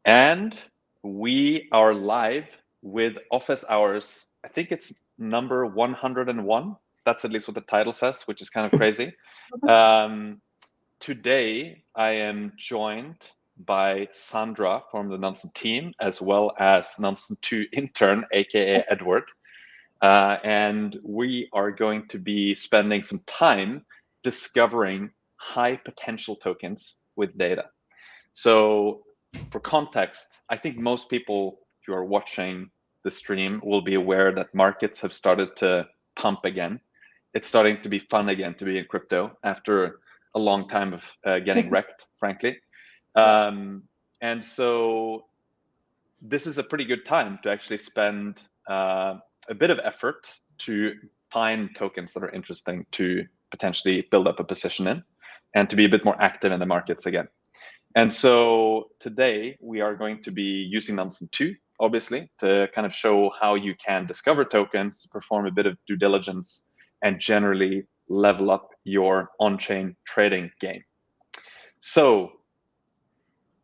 And we are live with office hours. I think it's number 101. That's at least what the title says, which is kind of crazy. Today, I am joined by Sandra from the Nansen team, as well as Nansen 2 intern, aka Edward. And we are going to be spending some time discovering high potential tokens with data. So for context, I think most people who are watching the stream will be aware that markets have started to pump again. It's starting to be fun again to be in crypto after a long time of getting wrecked, frankly. And so this is a pretty good time to actually spend a bit of effort to find tokens that are interesting to potentially build up a position in and to be a bit more active in the markets again. And so today we are going to be using Nansen 2, obviously, to kind of show how you can discover tokens, perform a bit of due diligence, and generally level up your on-chain trading game. So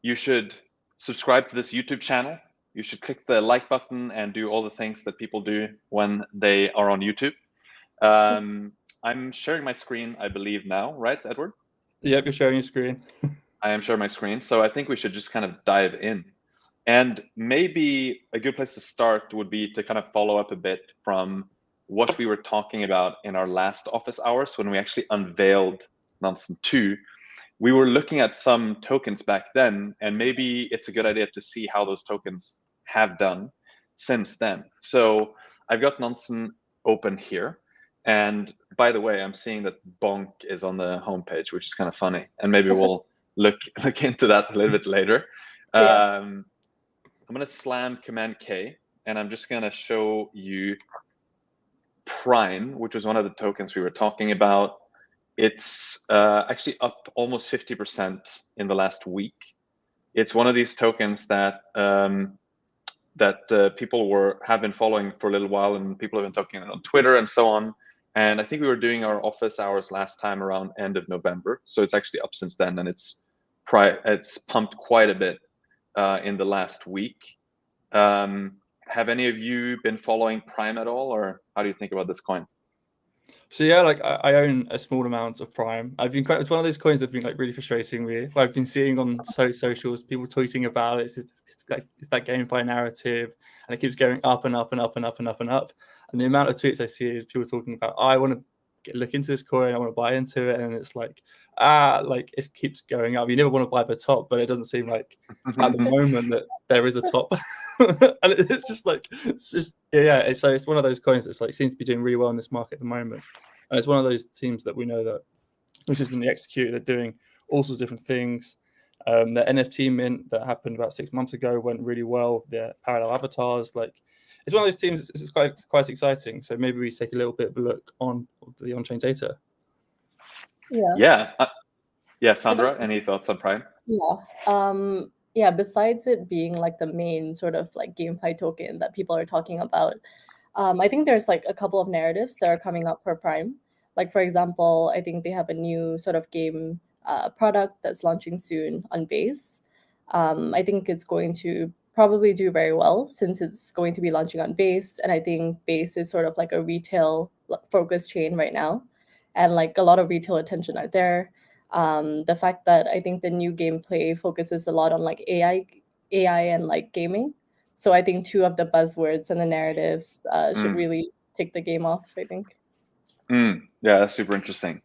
you should subscribe to this YouTube channel. You should click the like button and do all the things that people do when they are on YouTube. I'm sharing my screen, I believe now, right, Edward? Yep, you're sharing your screen. I am sharing my screen. So I think we should just kind of dive in. And maybe a good place to start would be to kind of follow up a bit from what we were talking about in our last office hours when we actually unveiled Nansen 2. We were looking at some tokens back then, and maybe it's a good idea to see how those tokens have done since then. So I've got Nansen open here. And by the way, I'm seeing that BONK is on the homepage, which is kind of funny. And maybe we'll look into that a little bit later. I'm going to slam Command K, and I'm just going to show you Prime, which was one of the tokens we were talking about. It's actually up almost 50% in the last week. It's one of these tokens that people have been following for a little while, and people have been talking on Twitter and so on. And I think we were doing our office hours last time around end of November, so it's actually up since then, and it's pumped quite a bit in the last week. Have any of you been following Prime at all, or how do you think about this coin? So yeah, like I own a small amount of Prime. It's one of those coins that've been like really frustrating me. I've been seeing on socials people tweeting about it. It's that GameFi narrative, and it keeps going up and up and up and up and up and up. And the amount of tweets I see is people talking about, I want to look into this coin, I want to buy into it, and it's like it keeps going up. You never want to buy the top, but it doesn't seem like at the moment that there is a top. And it's just so it's one of those coins that's like seems to be doing really well in this market at the moment, and it's one of those teams that we know that consistently execute. They're doing all sorts of different things. The NFT mint that happened about 6 months ago went really well. Their parallel avatars, like it's one of those teams. It's quite exciting. So maybe we take a little bit of a look on the on-chain data. Yeah. Sandra, any thoughts on Prime? Yeah, besides it being like the main sort of like GameFi token that people are talking about, I think there's like a couple of narratives that are coming up for Prime. Like, for example, I think they have a new sort of game product that's launching soon on Base. I think it's going to probably do very well since it's going to be launching on Base. And I think Base is sort of like a retail focused chain right now. And like a lot of retail attention are there. The fact that I think the new gameplay focuses a lot on like AI and like gaming. So I think two of the buzzwords and the narratives should really take the game off, I think. Yeah, that's super interesting.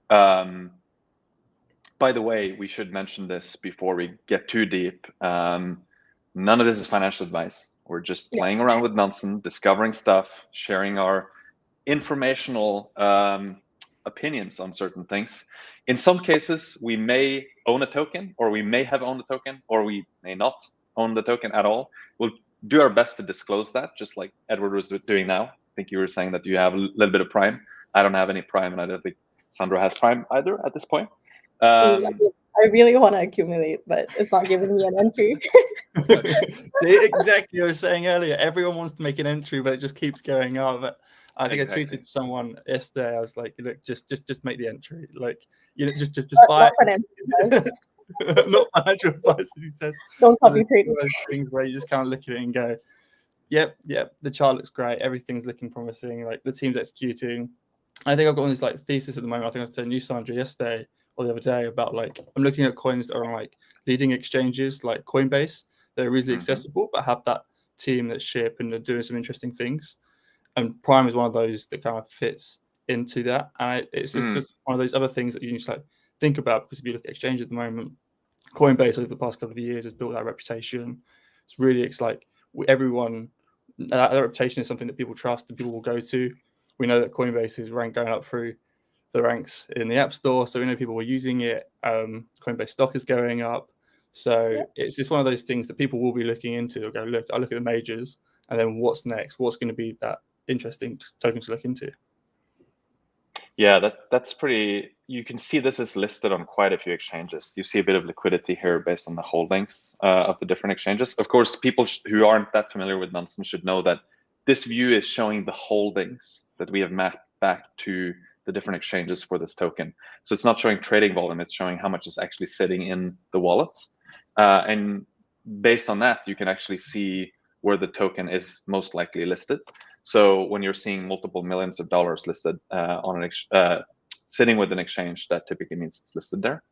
By the way, we should mention this before we get too deep. None of this is financial advice. We're just playing around with Nansen, discovering stuff, sharing our informational opinions on certain things. In some cases, we may own a token, or we may have owned a token, or we may not own the token at all. We'll do our best to disclose that, just like Edward was doing now. I think you were saying that you have a little bit of Prime. I don't have any Prime, and I don't think Sandra has Prime either at this point. I really want to accumulate, but it's not giving me an entry. See, exactly. I was saying earlier, everyone wants to make an entry, but it just keeps going up. I think I tweeted to someone yesterday. I was like, "Look, just make the entry. Like, just buy it." not financial advice, as he says. Don't But copy it's trade. one of those things where you just kind of look at it and go, yep, the chart looks great. Everything's looking promising. Like the team's executing. I think I've got on this like thesis at the moment. I think I was telling you, Sandra, yesterday or the other day about like I'm looking at coins that are on like leading exchanges like Coinbase. They're easily accessible, but have that team that ship and are doing some interesting things. And Prime is one of those that kind of fits into that. And it's just one of those other things that you need to like think about, because if you look at exchange at the moment, Coinbase over the past couple of years has built that reputation. It's really, it's like everyone, that reputation is something that people trust and people will go to. We know that Coinbase is going up through the ranks in the App Store, so we know people were using it. Coinbase stock is going up. So it's just one of those things that people will be looking into. They'll go, look, I look at the majors, and then what's next? What's going to be that interesting token to look into? Yeah, that's pretty. You can see this is listed on quite a few exchanges. You see a bit of liquidity here based on the holdings of the different exchanges. Of course, people who aren't that familiar with Nansen should know that this view is showing the holdings that we have mapped back to the different exchanges for this token. So it's not showing trading volume, it's showing how much is actually sitting in the wallets. And based on that, you can actually see where the token is most likely listed. So when you're seeing multiple millions of dollars listed on an sitting with an exchange, that typically means it's listed there.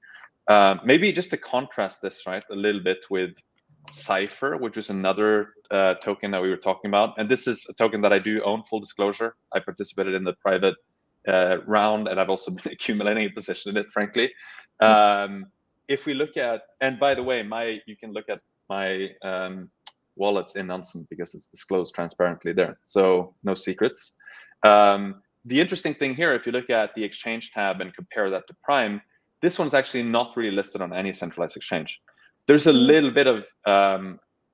Maybe just to contrast this, right, a little bit with SIPHER, which is another token that we were talking about. And this is a token that I do own, full disclosure. I participated in the private round, and I've also been accumulating a position in it, frankly. If we look at, and by the way, you can look at my wallets in Nansen because it's disclosed transparently there, so no secrets. The interesting thing here, if you look at the exchange tab and compare that to Prime, this one's actually not really listed on any centralized exchange. There's a little bit of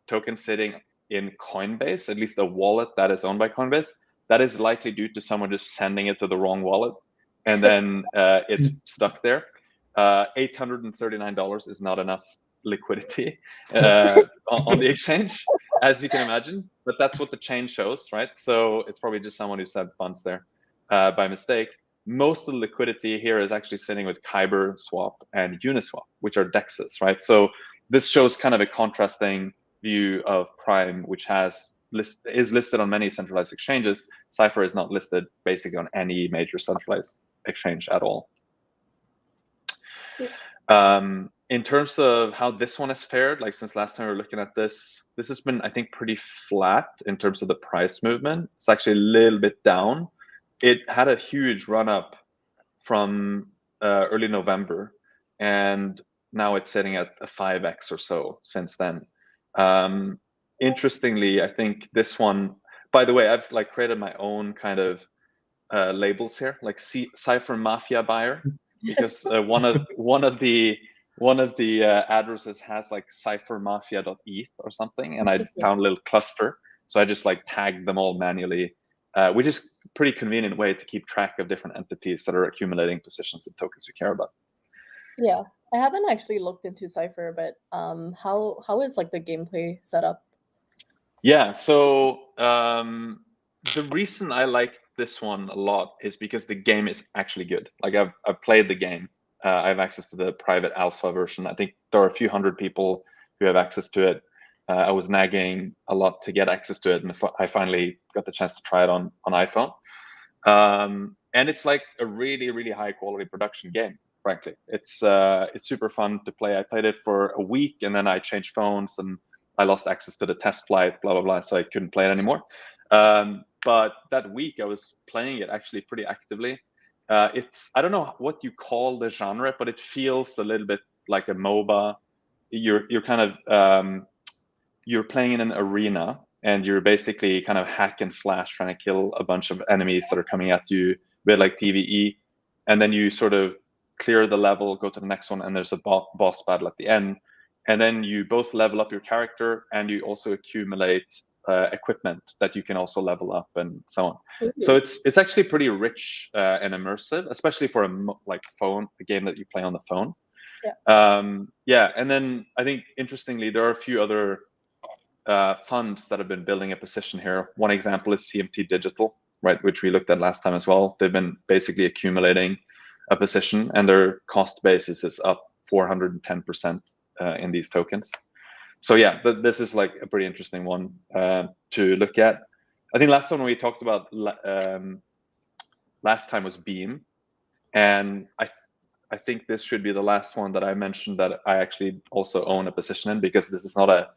token sitting in Coinbase, at least a wallet that is owned by Coinbase. That is likely due to someone just sending it to the wrong wallet, and then it's stuck there. $839 is not enough liquidity on the exchange, as you can imagine, but that's what the chain shows, right? So it's probably just someone who sent funds there by mistake. Most of the liquidity here is actually sitting with Kyber Swap and Uniswap, which are DEXs, right? So this shows kind of a contrasting view of Prime, which is listed on many centralized exchanges. SIPHER is not listed basically on any major centralized exchange at all. In terms of how this one has fared, like since last time we were looking at this has been, I think, pretty flat in terms of the price movement. It's actually a little bit down. It had a huge run up from early November, and now it's sitting at a 5x or so since then. Interestingly, I think this one, by the way, I've like created my own kind of labels here, like SIPHER Mafia buyer, because one of the addresses has like cyphermafia.eth or something, and I found a little cluster, so I just like tagged them all manually, which is a pretty convenient way to keep track of different entities that are accumulating positions in tokens you care about. Yeah, I haven't actually looked into SIPHER, but how is like the gameplay set up? Yeah, so the reason I like this one a lot is because the game is actually good. Like I've played the game. I have access to the private alpha version. I think there are a few hundred people who have access to it. I was nagging a lot to get access to it, and I finally got the chance to try it on iPhone. And it's like a really, really high quality production game, frankly. It's super fun to play. I played it for a week, and then I changed phones, and I lost access to the test flight, blah, blah, blah, so I couldn't play it anymore. But that week I was playing it actually pretty actively. I don't know what you call the genre, but it feels a little bit like a MOBA. You're kind of, you're playing in an arena, and you're basically kind of hack and slash trying to kill a bunch of enemies that are coming at you, a bit like PvE. And then you sort of clear the level, go to the next one, and there's a boss battle at the end. And then you both level up your character, and you also accumulate equipment that you can also level up, and so on. So it's actually pretty rich and immersive, especially for a game that you play on the phone. Yeah. And then I think interestingly, there are a few other funds that have been building a position here. One example is CMT Digital, right, which we looked at last time as well. They've been basically accumulating a position, and their cost basis is up 410% in these tokens. So yeah, but this is like a pretty interesting one to look at. I think last one we talked about last time was Beam, and I think this should be the last one that I mentioned that I actually also own a position in, because this is not a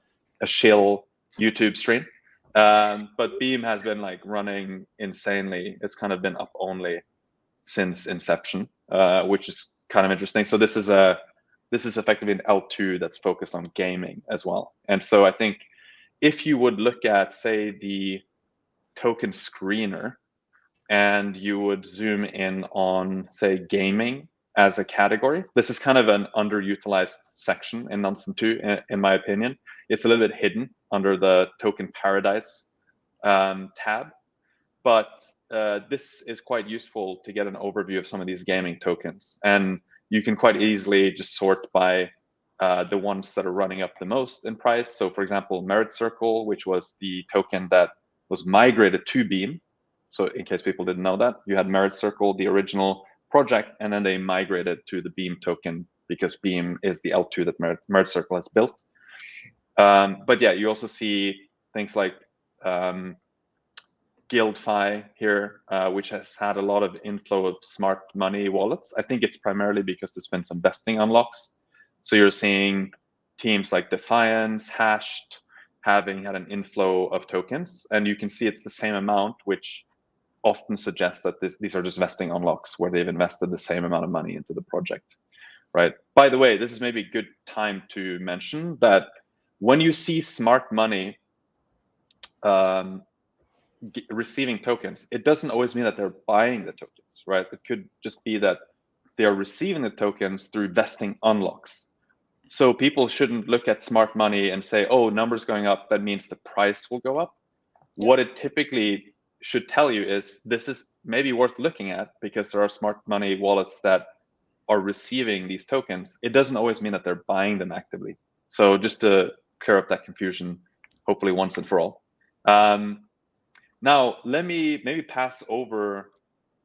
shill YouTube stream. But Beam has been like running insanely. It's kind of been up only since inception, which is kind of interesting. So this is effectively an L2 that's focused on gaming as well. And so I think if you would look at, say, the token screener, and you would zoom in on, say, gaming as a category, this is kind of an underutilized section in Nansen 2, in my opinion. It's a little bit hidden under the token paradise tab, but this is quite useful to get an overview of some of these gaming tokens. And you can quite easily just sort by the ones that are running up the most in price. So for example, Merit Circle, which was the token that was migrated to Beam. So in case people didn't know that, you had Merit Circle, the original project, and then they migrated to the Beam token because Beam is the L2 that Merit Circle has built. But yeah, you also see things like GuildFi here, which has had a lot of inflow of smart money wallets. I think it's primarily because there's been some vesting unlocks. So you're seeing teams like Defiance, Hashed, having had an inflow of tokens, and you can see it's the same amount, which often suggests that these are just vesting unlocks where they've invested the same amount of money into the project, right? By the way, this is maybe a good time to mention that when you see smart money receiving tokens, it doesn't always mean that they're buying the tokens, right? It could just be that they are receiving the tokens through vesting unlocks. So people shouldn't look at smart money and say, oh, numbers going up, that means the price will go up. Yeah. What it typically should tell you is this is maybe worth looking at because there are smart money wallets that are receiving these tokens. It doesn't always mean that they're buying them actively. So just to clear up that confusion, hopefully once and for all. Now, let me maybe pass over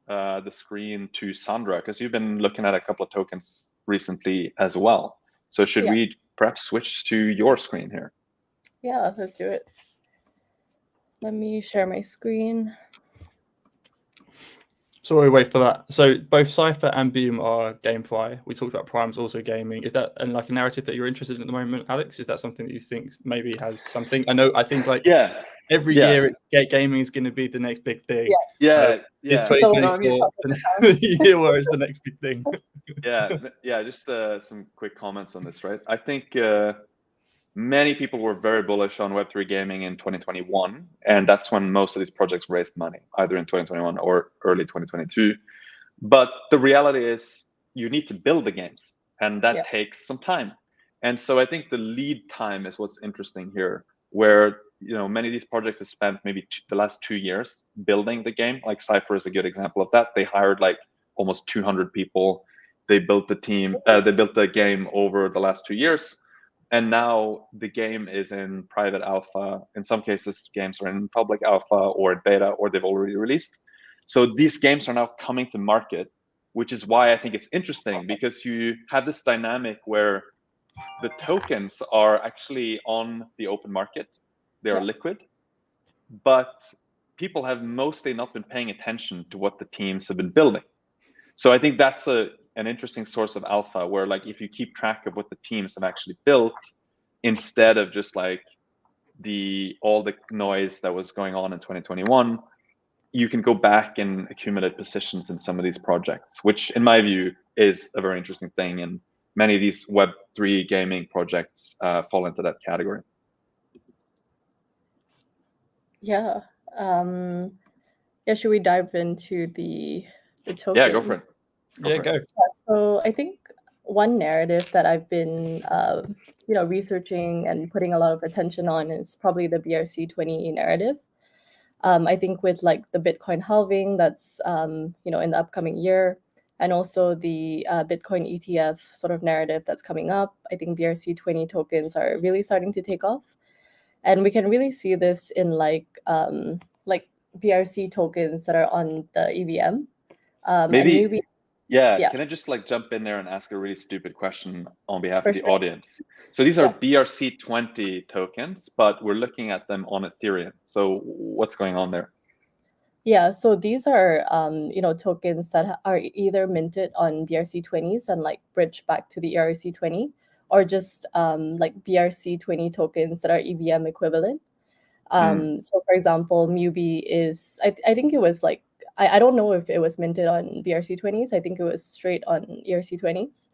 the screen to Sandra, because you've been looking at a couple of tokens recently as well. So should we perhaps switch to your screen here? Yeah, let's do it. Let me share my screen. So we wait for that. So both SIPHER and Beam are GameFi. We talked about Prime's also gaming. Is that like a narrative that you're interested in at the moment, Alex? Is that something that you think maybe has something? I think like every year it's gaming is going to be the next big thing. Yeah. Is 2024 the year where it's the next big thing? Just some quick comments on this, right? I think many people were very bullish on Web3 gaming in 2021, and that's when most of these projects raised money, either in 2021 or early 2022. But the reality is you need to build the games, and that takes some time. And so I think the lead time is what's interesting here, where many of these projects have spent maybe the last 2 years building the game. Like SIPHER is a good example of that. They hired like almost 200 people. They built the team. They built the game over the last 2 years. And now the game is in private alpha. In some cases, games are in public alpha or beta, or they've already released. So these games are now coming to market, which is why I think it's interesting, because you have this dynamic where the tokens are actually on the open market. They are liquid, but people have mostly not been paying attention to what the teams have been building. So I think that's an interesting source of alpha, where like if you keep track of what the teams have actually built, instead of just like all the noise that was going on in 2021, you can go back and accumulate positions in some of these projects, which in my view is a very interesting thing. And many of these Web3 gaming projects fall into that category. Yeah. Should we dive into the tokens? Yeah, go for it. Go. So I think one narrative that I've been researching and putting a lot of attention on is probably the BRC20 narrative. I think with like the Bitcoin halving that's in the upcoming year, and also the Bitcoin ETF sort of narrative that's coming up, I think BRC20 tokens are really starting to take off. And we can really see this in like BRC tokens that are on the EVM. Maybe Yeah, Yeah. can I just like jump in there and ask a really stupid question on behalf For of the sure. audience? So these are Yeah. BRC20 tokens, but we're looking at them on Ethereum. So what's going on there? Yeah, so these are tokens that are either minted on BRC20s and like bridge back to the ERC20, or just like BRC20 tokens that are EVM equivalent. So for example, Mubi is I think it was like I don't know if it was minted on BRC20s. I think it was straight on ERC20s.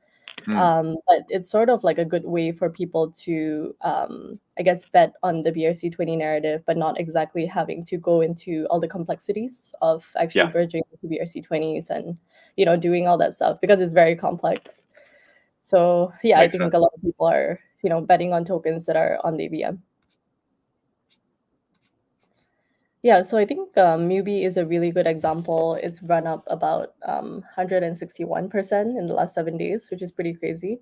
But it's sort of like a good way for people to, I guess, bet on the BRC20 narrative, but not exactly having to go into all the complexities of actually Yeah. bridging to BRC20s and, doing all that stuff because it's very complex. So yeah, I Makes think sense. a lot of people are, betting on tokens that are on the EVM. Yeah, so I think Mubi is a really good example. It's run up about 161% in the last 7 days, which is pretty crazy.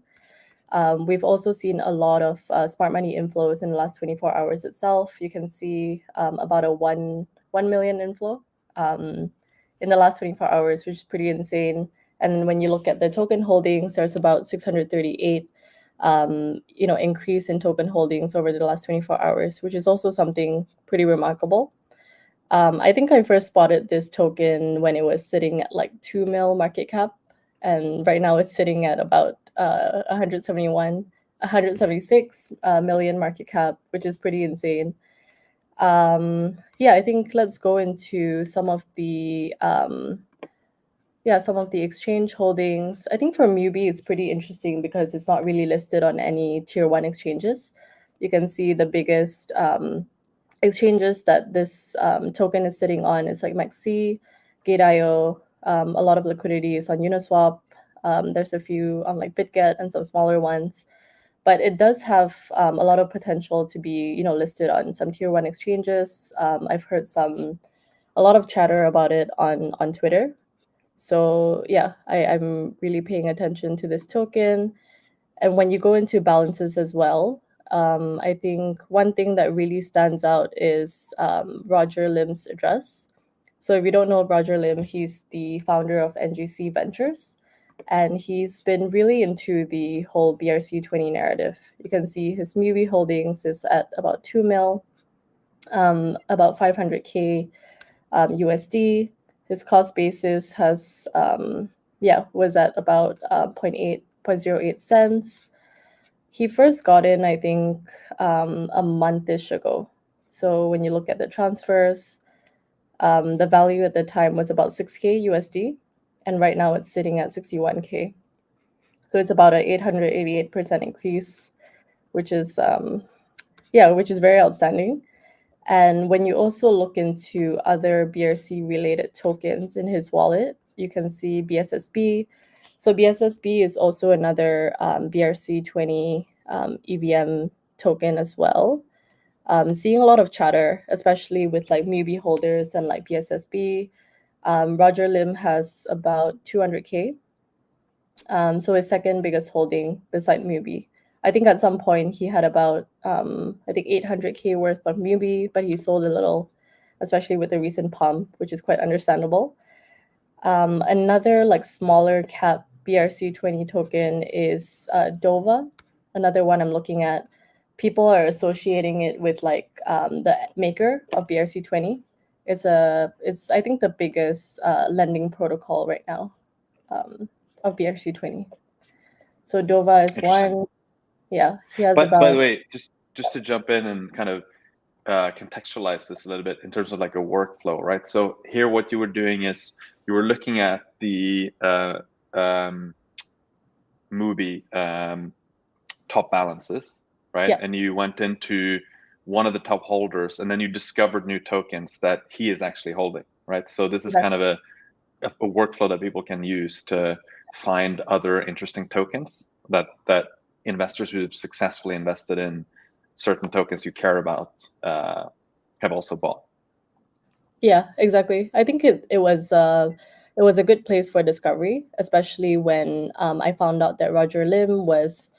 We've also seen a lot of smart money inflows in the last 24 hours itself. You can see about a 1 million inflow in the last 24 hours, which is pretty insane. And then when you look at the token holdings, there's about 638 increase in token holdings over the last 24 hours, which is also something pretty remarkable. I think I first spotted this token when it was sitting at like 2 mil market cap, and right now it's sitting at about 176 million market cap, which is pretty insane. Yeah, I think let's go into some of the exchange holdings. I think for Mubi, it's pretty interesting because it's not really listed on any tier one exchanges. You can see the biggest exchanges that this token is sitting on is like Maxi, Gate.io. A lot of liquidity is on Uniswap. There's a few on like BitGet and some smaller ones, but it does have a lot of potential to be listed on some tier one exchanges. I've heard a lot of chatter about it on Twitter. So yeah, I'm really paying attention to this token. And when you go into balances as well, I think one thing that really stands out is Roger Lim's address. So if you don't know Roger Lim, he's the founder of NGC Ventures, and he's been really into the whole BRC20 narrative. You can see his Mubi holdings is at about 2 mil, about 500K USD. His cost basis was at about 0.08 cents. He first got in, I think, a month-ish ago. So when you look at the transfers, the value at the time was about 6K USD, and right now it's sitting at 61K. So it's about an 888% increase, which is very outstanding. And when you also look into other BRC related tokens in his wallet, you can see BSSB. So BSSB is also another BRC20 EVM token as well. Seeing a lot of chatter, especially with like Mubi holders and like BSSB. Roger Lim has about 200K. So his second biggest holding beside Mubi. I think at some point he had about 800K worth of Mubi, but he sold a little, especially with the recent pump, which is quite understandable. Another like smaller cap BRC20 token is Dova. Another one I'm looking at. People are associating it with like the maker of BRC20. It's I think the biggest lending protocol right now of BRC20. So Dova is one. Yeah, he has But by the about. way, just to jump in and kind of contextualize this a little bit in terms of like a workflow, right? So here, what you were doing is you were looking at the Mubi top balances, right? Yeah. And you went into one of the top holders, and then you discovered new tokens that he is actually holding, right? So this is kind of a workflow that people can use to find other interesting tokens that investors who've successfully invested in certain tokens you care about have also bought. Yeah, exactly. I think it was a good place for discovery, especially when I found out that Roger Lim was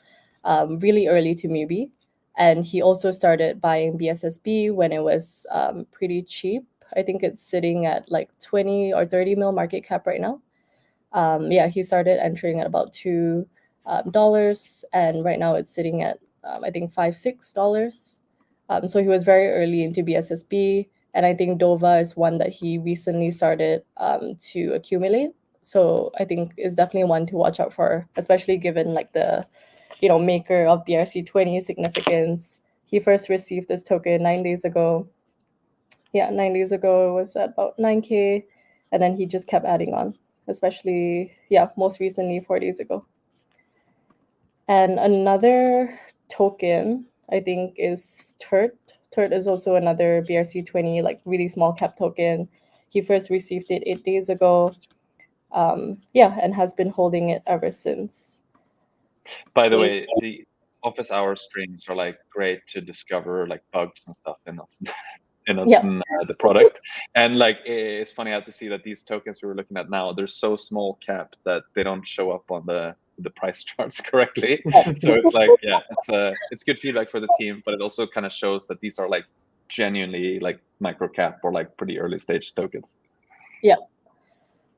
really early to Mubi, and he also started buying BSSB when it was pretty cheap. I think it's sitting at like 20 or 30 mil market cap right now. Yeah, he started entering at about $2, and right now it's sitting at I think $5-6. So he was very early into BSSB, and I think Dova is one that he recently started to accumulate. So I think is definitely one to watch out for, especially given like the maker of BRC20 significance. He first received this token 9 days ago. Yeah, 9 days ago it was at about 9K, and then he just kept adding on, especially, yeah, most recently 4 days ago. And another token I think is TERT. TERT is also another BRC20, like really small cap token. He first received it 8 days ago. Yeah, and has been holding it ever since. By the way, the office hour streams are like great to discover like bugs and stuff in the product. And like it's funny how to see that these tokens we were looking at now, they're so small cap that they don't show up on the price charts correctly. So it's like, yeah, it's good feedback for the team, but it also kind of shows that these are like genuinely like micro cap or like pretty early stage tokens. Yeah.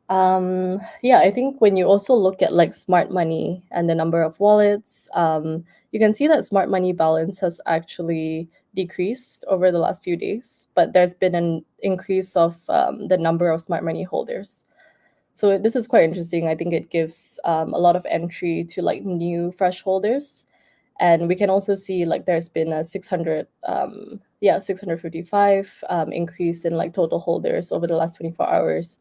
Yeah, I think when you also look at like smart money and the number of wallets, you can see that smart money balance has actually decreased over the last few days, but there's been an increase of the number of smart money holders. So this is quite interesting. I think it gives a lot of entry to like new fresh holders. And we can also see like there's been a 655 increase in like total holders over the last 24 hours.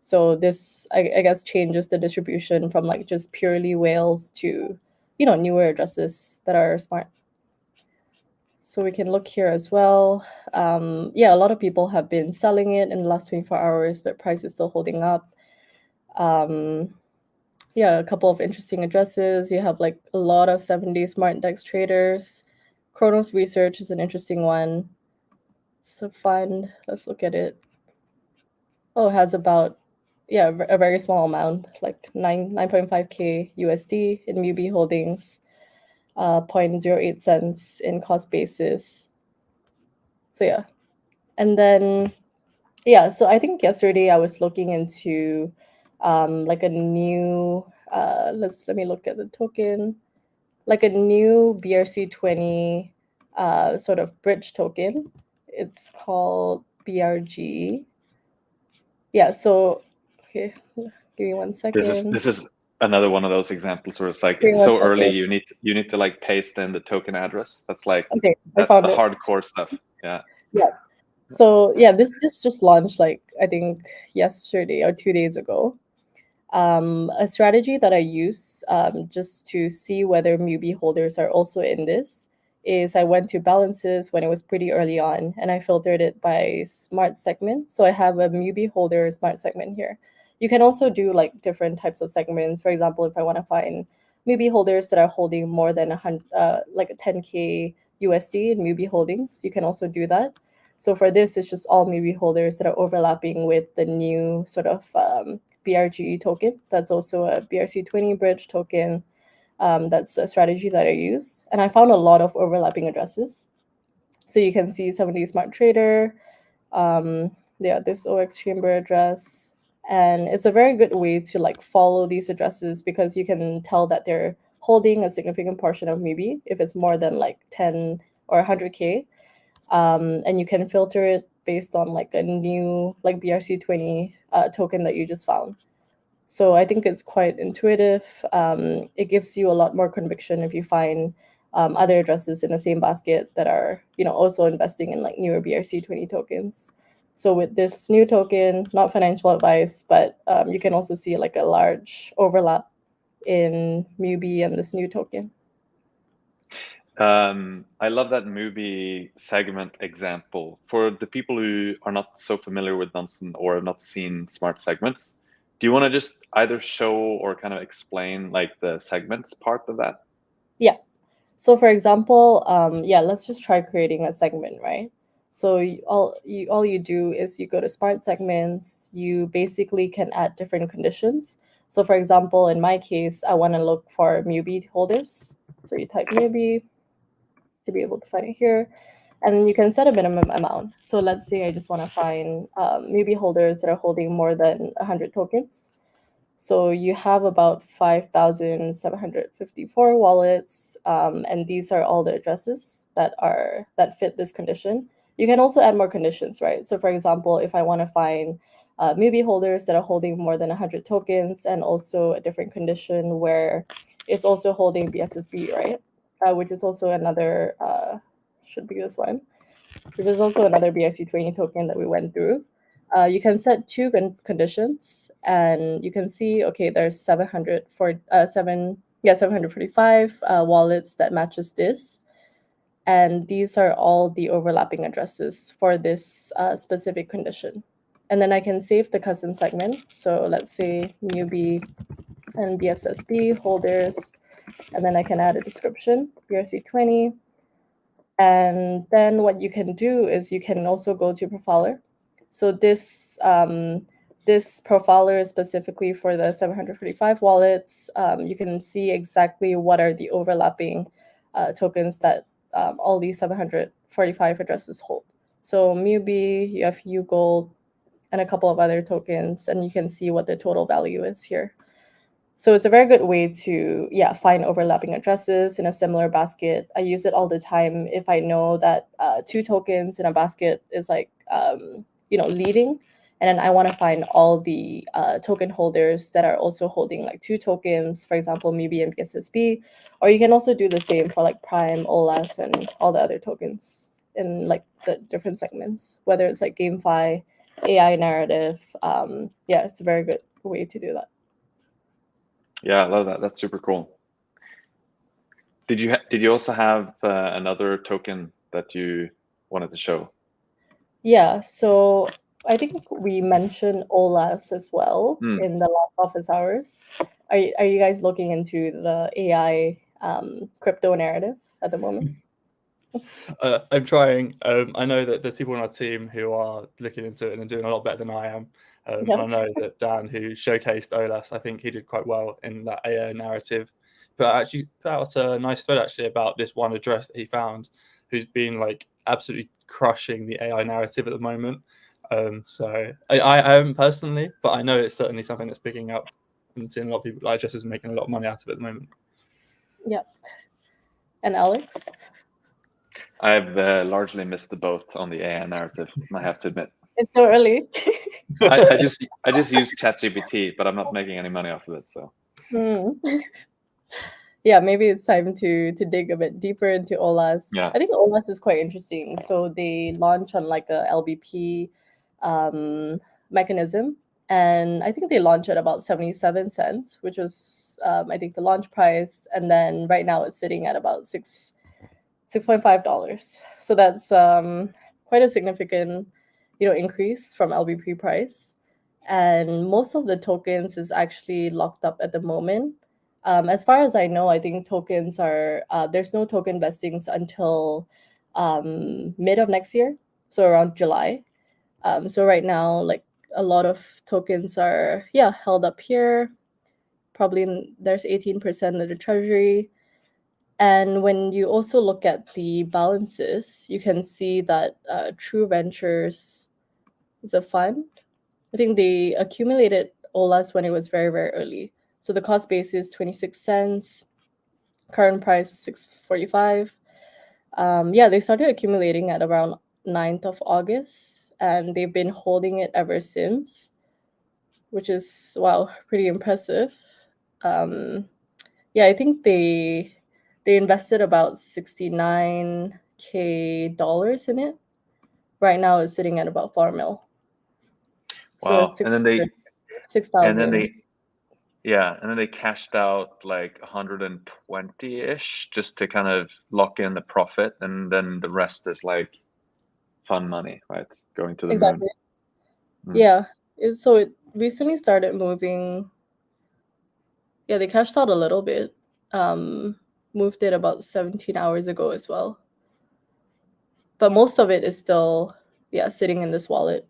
So this, I guess, changes the distribution from like just purely whales to, newer addresses that are smart. So we can look here as well. Yeah, a lot of people have been selling it in the last 24 hours, but price is still holding up. Yeah, a couple of interesting addresses. You have like a lot of 7-day smart index traders. Chronos Research is an interesting one. It's a fund. Let's look at it. Oh, it has about a very small amount, like 9.5K USD in MUBI holdings, 0.08 cents in cost basis. So yeah, and then so I think yesterday I was looking into like a new let me look at the token, like a new BRC20 sort of bridge token. It's called BRG. Yeah, so okay, give me 1 second. This is another one of those examples where it's like it's so early you need to like paste in the token address. That's like okay, that's the hardcore stuff. Yeah. So yeah, this just launched like I think yesterday or 2 days ago. A strategy that I use just to see whether MUBI holders are also in this is I went to balances when it was pretty early on, and I filtered it by smart segment. So I have a MUBI holder smart segment here. You can also do like different types of segments. For example, if I want to find MUBI holders that are holding more than 100, like a 10K USD in MUBI holdings, you can also do that. So for this, it's just all MUBI holders that are overlapping with the new sort of BRG token. That's also a BRC20 bridge token. That's a strategy that I use. And I found a lot of overlapping addresses. So you can see 7-day smart trader, this OX chamber address. And it's a very good way to like follow these addresses because you can tell that they're holding a significant portion of MUBI if it's more than like 10 or 100K. And you can filter it based on like a new like BRC20 token that you just found. So I think it's quite intuitive. It gives you a lot more conviction if you find other addresses in the same basket that are also investing in like newer BRC20 tokens. So with this new token, not financial advice, but you can also see like a large overlap in MUBI and this new token. I love that MUBI segment example. For the people who are not so familiar with Nansen or have not seen smart segments, do you want to just either show or kind of explain like the segments part of that? Yeah. So for example, let's just try creating a segment, right? So all you do is you go to smart segments. You basically can add different conditions. So for example, in my case, I want to look for MUBI holders. So you type MUBI to be able to find it here. And then you can set a minimum amount. So let's say I just want to find MUBI holders that are holding more than 100 tokens. So you have about 5,754 wallets, and these are all the addresses that fit this condition. You can also add more conditions, right? So for example, if I want to find Mubi holders that are holding more than 100 tokens, and also a different condition where it's also holding BSSB, right? Which is also another, should be this one, which is also another BXC20 token that we went through. You can set two conditions, and you can see, okay, there's 745 wallets that matches this. And these are all the overlapping addresses for this specific condition. And then I can save the custom segment. So let's say Mubi and BXSB holders, and then I can add a description, BRC20. And then what you can do is you can also go to profiler. So this profiler is specifically for the 745 wallets. You can see exactly what are the overlapping tokens that all these 745 addresses hold. So Mubi, you have UGold, and a couple of other tokens, and you can see what the total value is here. So it's a very good way to, find overlapping addresses in a similar basket. I use it all the time if I know that two tokens in a basket is like, leading. And then I want to find all the token holders that are also holding like two tokens, for example, Mubi and BSSB. Or you can also do the same for like Prime, OLAS, and all the other tokens in like the different segments, whether it's like GameFi, AI narrative. It's a very good way to do that. Yeah, I love that. That's super cool. Did you also have another token that you wanted to show? Yeah, so I think we mentioned OLAS as well in the last office hours. Are you guys looking into the AI crypto narrative at the moment? I'm trying. I know that there's people on our team who are looking into it and doing a lot better than I am. And I know that Dan, who showcased OLAS, I think he did quite well in that AI narrative. But actually put out a nice thread actually about this one address that he found, who's been like absolutely crushing the AI narrative at the moment. So I haven't personally, but I know it's certainly something that's picking up and seeing a lot of people like just is making a lot of money out of it at the moment. Yep. And Alex? I've largely missed the boat on the AI narrative, I have to admit. It's so early. I just use ChatGPT, but I'm not making any money off of it. So. Yeah, maybe it's time to dig a bit deeper into OLAS. Yeah. I think OLAS is quite interesting. So they launch on like a LBP mechanism, and I think they launch at about 77 cents, which was I think the launch price, and then right now it's sitting at about $6.5. So that's quite a significant increase from LBP price, and most of the tokens is actually locked up at the moment. As far as I know, I think tokens are there's no token vestings until mid of next year, so around July. So right now, like a lot of tokens are held up here. Probably there's 18% of the treasury. And when you also look at the balances, you can see that True Ventures is a fund. I think they accumulated OLAS when it was very, very early. So the cost base is 26 cents, current price 6.45. They started accumulating at around 9th of August, and they've been holding it ever since, which is, wow, pretty impressive. I think they invested about $69K in it. Right now it's sitting at about 4 mil. Wow. So and then they 6,000. and then they cashed out like 120-ish just to kind of lock in the profit, and then the rest is like fun money, right? Going to the Exactly. moon. Yeah. So it recently started moving. Yeah, they cashed out a little bit. Moved it about 17 hours ago as well. But most of it is still sitting in this wallet.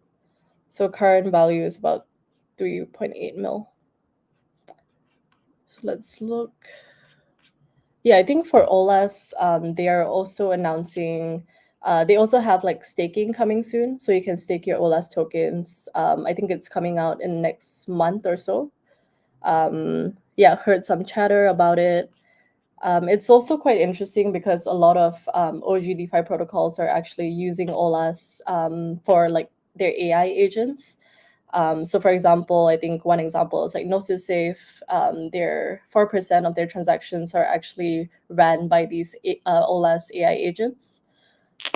So current value is about 3.8 mil. So let's look. Yeah, I think for OLAS, they are also announcing, they also have like staking coming soon. So you can stake your OLAS tokens. I think it's coming out in next month or so. Yeah, heard some chatter about it. It's also quite interesting because a lot of OG DeFi protocols are actually using OLAS for like their AI agents. So for example, I think one example is like Gnosis Safe. Their 4% of their transactions are actually ran by these OLAS AI agents.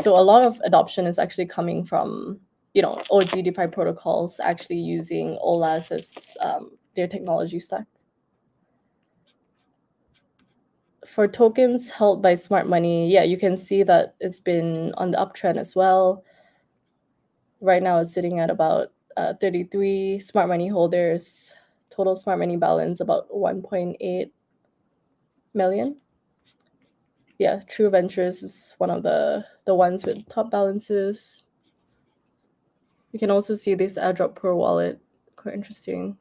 So a lot of adoption is actually coming from, you know, OG DeFi protocols actually using OLAS as their technology stack. For tokens held by smart money, yeah, you can see that it's been on the uptrend as well. Right now it's sitting at about 33 smart money holders, total smart money balance about 1.8 million. Yeah, True Ventures is one of the ones with top balances. You can also see this airdrop per wallet, quite interesting.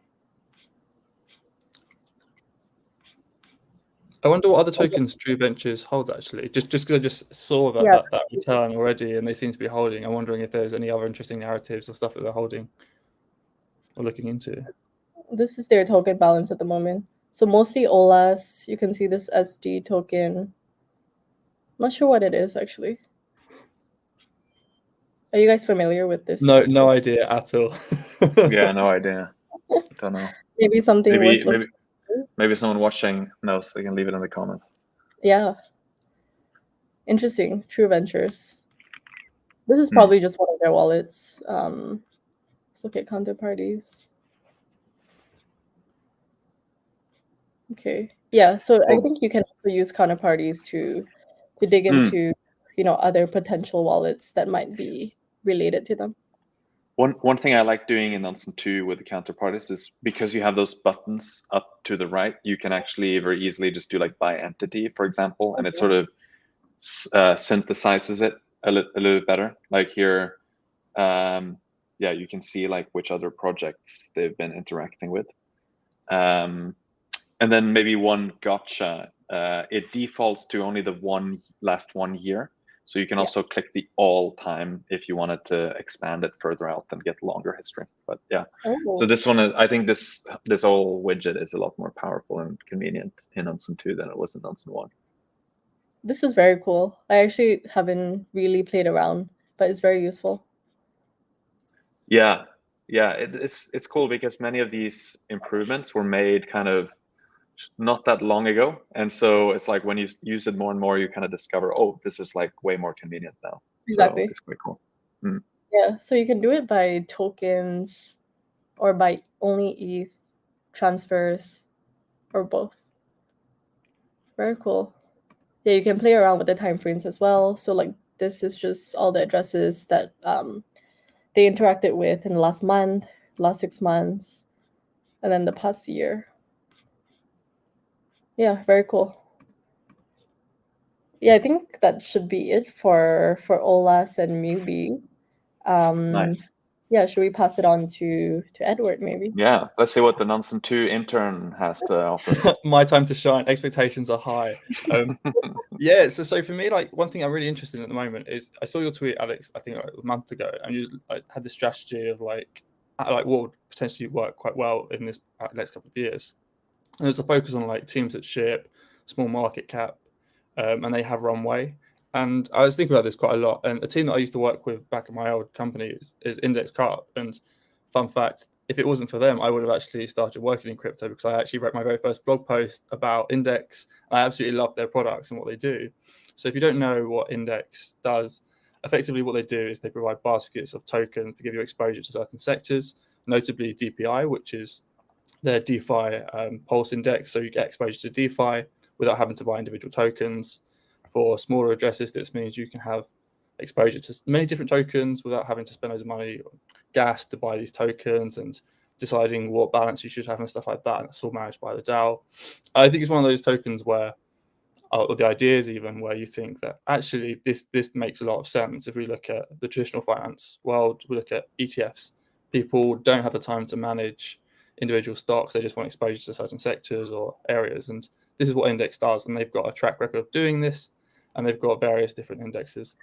I wonder what other tokens True Ventures holds actually. Just because I just saw that, Yeah. that return already, and they seem to be holding. I'm wondering if there's any other interesting narratives or stuff that they're holding or looking into. This is their token balance at the moment. So mostly OLAS. You can see this SD token. I'm not sure what it is actually. Are you guys familiar with this? No idea at all. Yeah, no idea. Don't know. Maybe something worth looking. Maybe someone watching knows. They can leave it in the comments. Yeah. Interesting. True Ventures. This is probably just one of their wallets. Let's look at counterparties. Okay. Yeah. So I think you can also use counterparties to dig into, you know, other potential wallets that might be related to them. One thing I like doing in Nansen 2 with the counterparties is because you have those buttons up to the right, you can actually very easily just do like by entity, for example, and it sort of synthesizes it a little bit better. Like here, yeah, you can see like which other projects they've been interacting with. And then maybe one gotcha, it defaults to only the last 1 year. So you can also click the all time if you wanted to expand it further out and get longer history. But yeah, so this one, I think this whole widget is a lot more powerful and convenient in Nansen 2 than it was in Nansen 1. This is very cool. I actually haven't really played around, but it's very useful. Yeah, it's cool because many of these improvements were made kind of not that long ago, and so it's like when you use it more and more, you kind of discover, oh, this is like way more convenient now. Exactly. So it's quite cool. Yeah, so you can do it by tokens or by only ETH transfers or both. Very cool. Yeah, you can play around with the timeframes as well. So like this is just all the addresses that they interacted with in the last month, last 6 months, and then the past year. Yeah, very cool. Yeah, I think that should be it for OLAS and Mubi. Nice. Yeah, should we pass it on to Edward maybe? Yeah, let's see what the Nansen 2 intern has to offer. My time to shine. Expectations are high. Yeah, so for me, like one thing I'm really interested in at the moment is I saw your tweet, Alex, I think like a month ago, and you had this strategy of like what would potentially work quite well in this next couple of years. And there's a focus on like teams that ship, small market cap, and they have runway. And I was thinking about this quite a lot. And a team that I used to work with back at my old company is Index Carp. And fun fact, if it wasn't for them, I would have actually started working in crypto because I actually wrote my very first blog post about Index. I absolutely love their products and what they do. So if you don't know what Index does, effectively what they do is they provide baskets of tokens to give you exposure to certain sectors, notably DPI, which is their DeFi pulse index. So you get exposure to DeFi without having to buy individual tokens. For smaller addresses, this means you can have exposure to many different tokens without having to spend loads of money on gas to buy these tokens and deciding what balance you should have and stuff like that. And that's all managed by the DAO. I think it's one of those tokens where, or the ideas even, where you think that actually this makes a lot of sense. If we look at the traditional finance world, we look at ETFs. People don't have the time to manage individual stocks. They just want exposure to certain sectors or areas. And this is what Index does. And they've got a track record of doing this. And they've got various different indexes.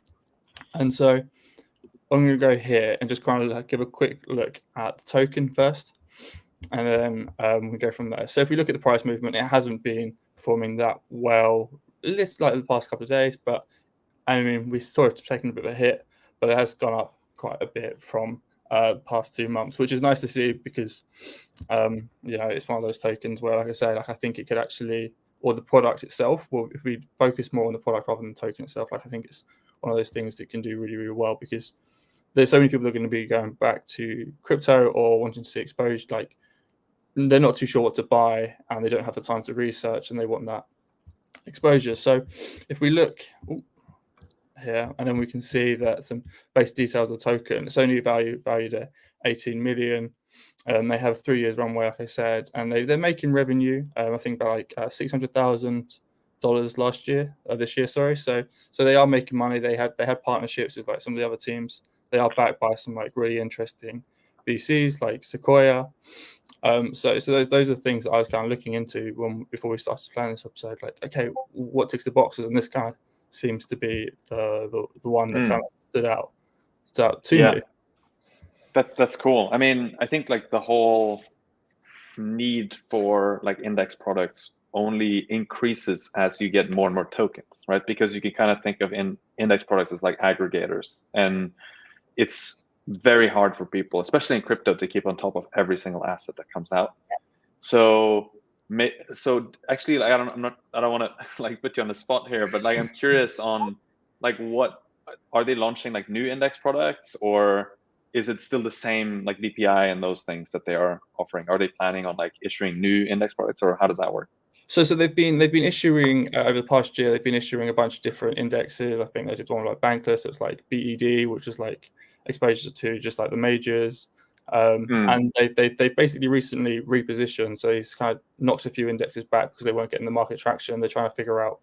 And so I'm going to go here and just kind of give a quick look at the token first. and then we go from there. So if we look at the price movement, it hasn't been performing that well. It's like the past couple of days, but I mean, we sort of taken a bit of a hit, but it has gone up quite a bit from the past 2 months, which is nice to see because, it's one of those tokens where, like I say, like I think it could actually, or the product itself, well, if we focus more on the product rather than the token itself, like I think it's one of those things that can do really, really well because there's so many people that are going to be going back to crypto or wanting to see exposure, like they're not too sure what to buy and they don't have the time to research and they want that exposure. So if we look here, and then we can see that some basic details of the token. It's only valued at 18 million. They have 3 years runway, like I said, and they're making revenue. I think by like $600,000 last year, this year, sorry. So they are making money. They had partnerships with like some of the other teams. They are backed by some like really interesting VCs like Sequoia. So those are things that I was kind of looking into before we started planning this episode. Like, okay, what ticks the boxes? And this kind of seems to be the one that kind of stood out to me. That's cool. I mean, I think like the whole need for like index products only increases as you get more and more tokens, right? Because you can kind of think of index products as like aggregators, and it's very hard for people, especially in crypto, to keep on top of every single asset that comes out. So actually, like, I don't want to like put you on the spot here, but like I'm curious on like what are they launching, like new index products, or is it still the same like DPI and those things that they are offering? Are they planning on like issuing new index products, or how does that work? So they've been issuing over the past year. They've been issuing a bunch of different indexes. I think they did one like Bankless. It's like BED, which is like exposure to just like the majors. And they basically recently repositioned. So he's kind of knocked a few indexes back because they weren't getting the market traction. They're trying to figure out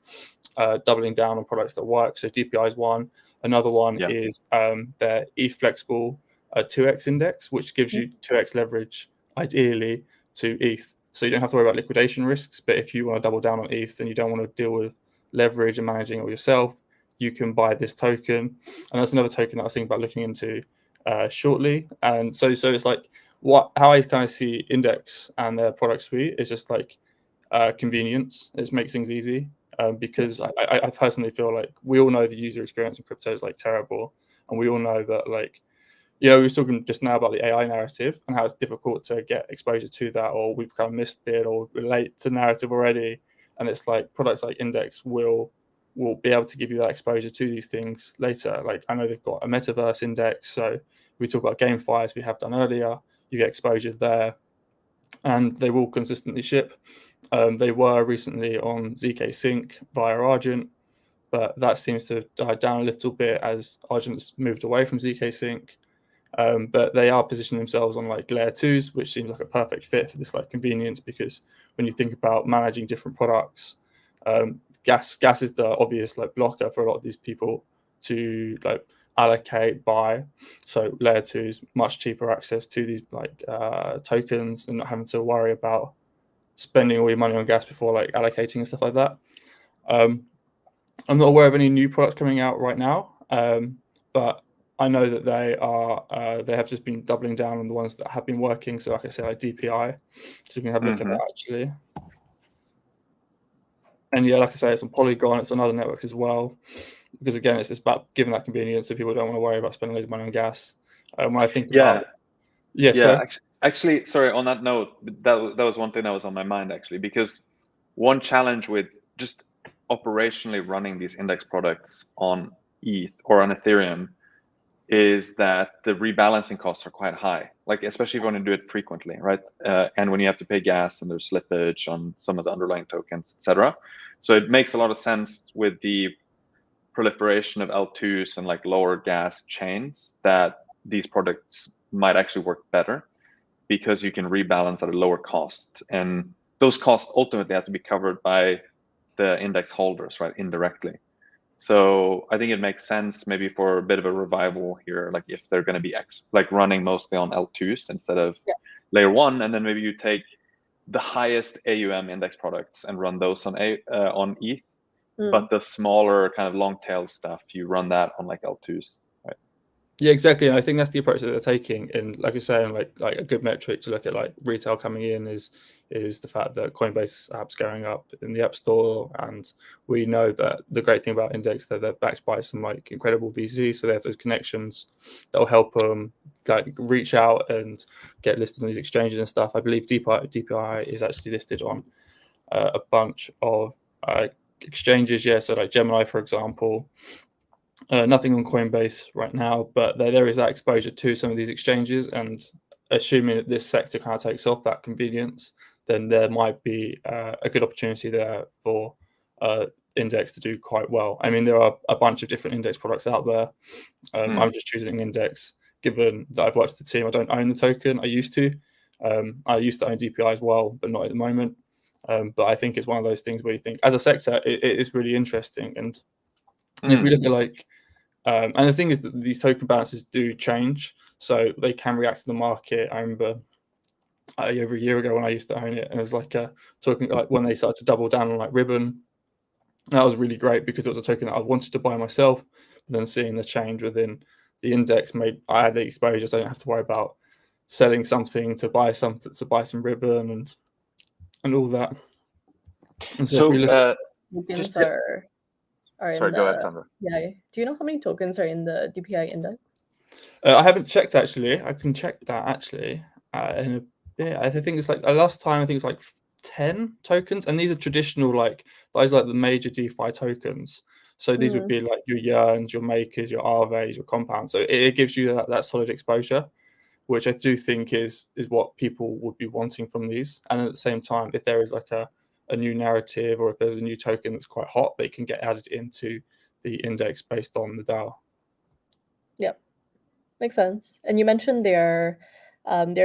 doubling down on products that work. So DPI is one. Another one is their ETH flexible 2x index, which gives you 2x leverage, ideally, to ETH. So you don't have to worry about liquidation risks. But if you want to double down on ETH and you don't want to deal with leverage and managing it all yourself, you can buy this token. And that's another token that I was thinking about looking into shortly. And so it's like how I kind of see Index and their product suite is just like convenience. It makes things easy because I personally feel like we all know the user experience in crypto is like terrible, and we all know that like, we were talking just now about the AI narrative and how it's difficult to get exposure to that, or we've kind of missed it or relate to narrative already. And it's like products like Index will be able to give you that exposure to these things later. Like I know they've got a metaverse index, so we talk about GameFi as we have done earlier. You get exposure there, and they will consistently ship. They were recently on ZK Sync via Argent, but that seems to have died down a little bit as Argent's moved away from ZK Sync. But they are positioning themselves on like layer 2s, which seems like a perfect fit for this like convenience, because when you think about managing different products, gas is the obvious like blocker for a lot of these people to like allocate, buy. So layer 2s, much cheaper access to these like tokens, and not having to worry about spending all your money on gas before like allocating and stuff like that. I'm not aware of any new products coming out right now, but I know that they have just been doubling down on the ones that have been working. So like I said, like DPI, so you can have a look at that actually. And yeah, like I say, it's on Polygon, it's on other networks as well, because again, it's just about giving that convenience so people don't want to worry about spending loads of money on gas. When I think about actually, sorry, on that note, that was one thing that was on my mind actually, because one challenge with just operationally running these index products on ETH or on Ethereum is that the rebalancing costs are quite high, like especially if you want to do it frequently, right? And when you have to pay gas and there's slippage on some of the underlying tokens, etc. So it makes a lot of sense with the proliferation of L2s and like lower gas chains that these products might actually work better, because you can rebalance at a lower cost, and those costs ultimately have to be covered by the index holders, right, indirectly. So I think it makes sense maybe for a bit of a revival here, like if they're going to be like running mostly on L2s instead of layer 1, and then maybe you take the highest AUM index products and run those on ETH, but the smaller kind of long tail stuff, you run that on like L2s, right? Yeah, exactly. And I think that's the approach that they're taking. And like you're saying, like a good metric to look at like retail coming in is the fact that Coinbase apps going up in the App Store. And we know that the great thing about Index that they're backed by some like incredible VCs, so they have those connections that will help them like reach out and get listed on these exchanges and stuff. I believe DPI is actually listed on a bunch of exchanges. Yeah, so like Gemini, for example. Nothing on Coinbase right now, but there is that exposure to some of these exchanges, and assuming that this sector kind of takes off that convenience, then there might be a good opportunity there for Index to do quite well. I mean, there are a bunch of different index products out there. I'm just choosing Index, given that I've worked with the team. I don't own the token. I used to. I used to own DPI as well, but not at the moment. But I think it's one of those things where you think, as a sector, it is really interesting. And if we look at like, and the thing is that these token balances do change, so they can react to the market. I remember over a year ago when I used to own it, and it was like talking like when they started to double down on like Ribbon. That was really great because it was a token that I wanted to buy myself. But then seeing the change within the index made I had the exposure, so I don't have to worry about selling something to buy some Ribbon and all that. And so if we look tokens just- are in Sorry, the, go ahead, Sandra. Yeah. Do you know how many tokens are in the DPI index? I haven't checked actually. I can check that actually in a bit. I think it's like last time. I think it's like 10 tokens, and these are traditional like those like the major DeFi tokens. So these would be like your Yearns, your Makers, your Aves, your Compounds. So it gives you that solid exposure, which I do think is what people would be wanting from these. And at the same time, if there is like a new narrative or if there's a new token that's quite hot, they can get added into the index based on the DAO. Yep, makes sense. And you mentioned they're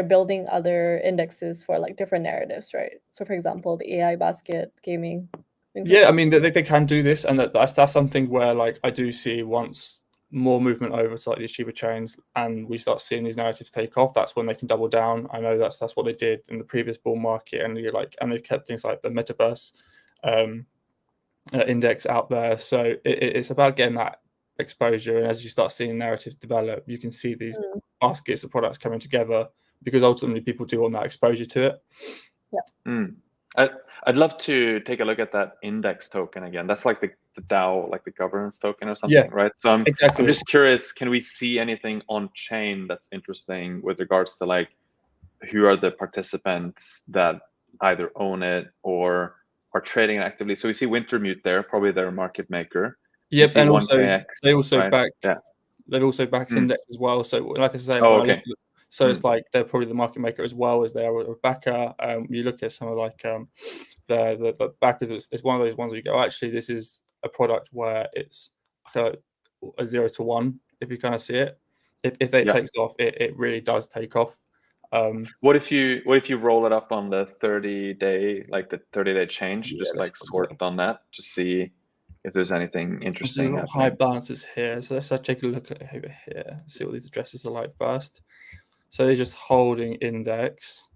building other indexes for like different narratives, right? So for example, the AI basket, gaming. Yeah, I mean they can do this, and that's something where like I do see once more movement over to like these cheaper chains, and we start seeing these narratives take off. That's when they can double down. I know that's what they did in the previous bull market, and they've kept things like the metaverse index out there. So it's about getting that exposure, and as you start seeing narratives develop, you can see these baskets of products coming together because ultimately people do want that exposure to it. Yeah. I'd love to take a look at that index token again. That's like the DAO, like the governance token or something, Yeah, right? So I'm exactly. just curious, can we see anything on chain that's interesting with regards to like who are the participants that either own it or are trading actively? So we see Wintermute there, probably their market maker. Yep, and also OneKX, they also right? back. Yeah. They've also backed Index as well. So like I say, okay. So it's like they're probably the market maker as well as they are a backer. You look at some of like the backers. It's one of those ones where you go, actually, this is a product where it's like a 0 to 1. If you kind of see it, if it takes off, it really does take off. What if you roll it up on the 30-day, like the 30-day change, just like sort on that, just see if there's anything interesting. So high balances here. So let's take a look at over here. See what these addresses are like first. So they're just holding index.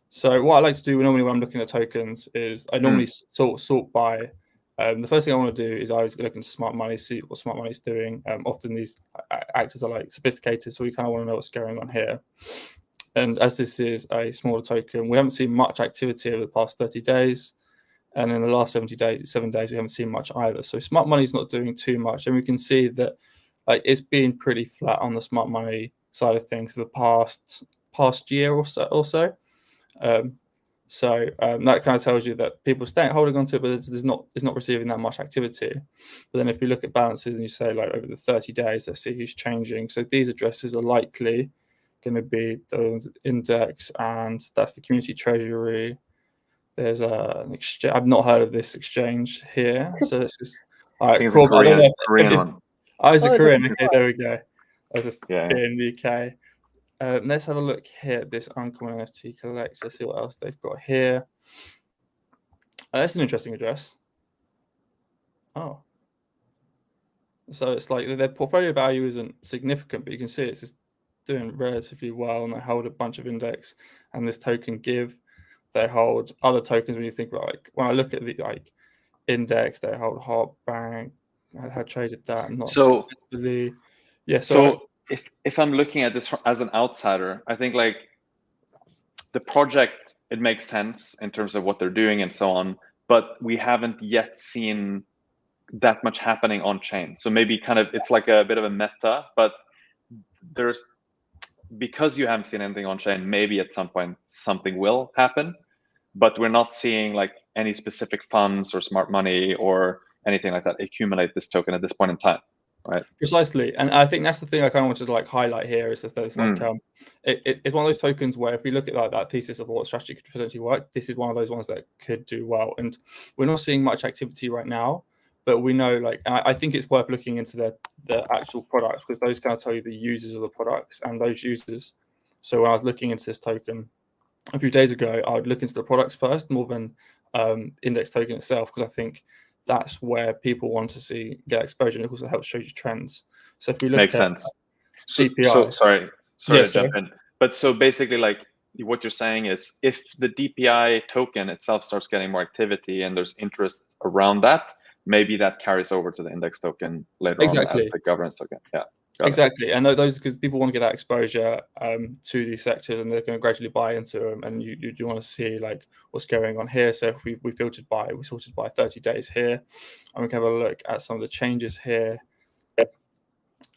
So what I like to do normally when I'm looking at tokens is I normally sort by. The first thing I want to do is I always look into smart money, see what smart money is doing. Often these actors are like sophisticated, so we kind of want to know what's going on here. And as this is a smaller token, we haven't seen much activity over the past 30 days. And in the last 7 days, we haven't seen much either. So smart money is not doing too much. And we can see that it's been pretty flat on the smart money side of things for the past year or so. That kind of tells you that people are holding on to it, but it's not receiving that much activity. But then if you look at balances and you say like over the 30 days, let's see who's changing. So these addresses are likely going to be the index, and that's the community treasury. There's an exchange. I've not heard of this exchange here, so let's just. All right, cool. Korean one. Oh, it's a Korean. Okay, there we go. That's just in the UK. Let's have a look here at this Uncommon NFT Collect. Let's see what else they've got here. That's an interesting address. Oh. So it's like their portfolio value isn't significant, but you can see it's just doing relatively well, and they hold a bunch of index, and this token give. They hold other tokens when you think about like when I look at the like index, they hold Bank. I had traded that not successfully. Yeah, so if I'm looking at this as an outsider, I think like the project, it makes sense in terms of what they're doing and so on, but we haven't yet seen that much happening on chain. So maybe kind of it's like a bit of a meta, but there's, because you haven't seen anything on chain, maybe at some point something will happen, but we're not seeing like any specific funds or smart money or anything like that accumulate this token at this point in time, right? Precisely, and I think that's the thing I kind of wanted to like highlight here is that there's like it's one of those tokens where if we look at like that thesis of what strategy could potentially work, this is one of those ones that could do well, and we're not seeing much activity right now, but we know like, and I think it's worth looking into the actual products, because those kind of tell you the users of the products and those users. So when I was looking into this token a few days ago, I would look into the products first more than index token itself, because I think that's where people want to see get exposure, and it also helps show you trends. So if we look Makes at sense. DPI, So sorry Yeah, to jump in, but so basically like what you're saying is if the DPI token itself starts getting more activity and there's interest around that, maybe that carries over to the index token later on as the governance token. Yeah. Exactly, and those, because people want to get that exposure to these sectors, and they're going to gradually buy into them, and you want to see like what's going on here. So if we sorted by 30 days here, and we can have a look at some of the changes here.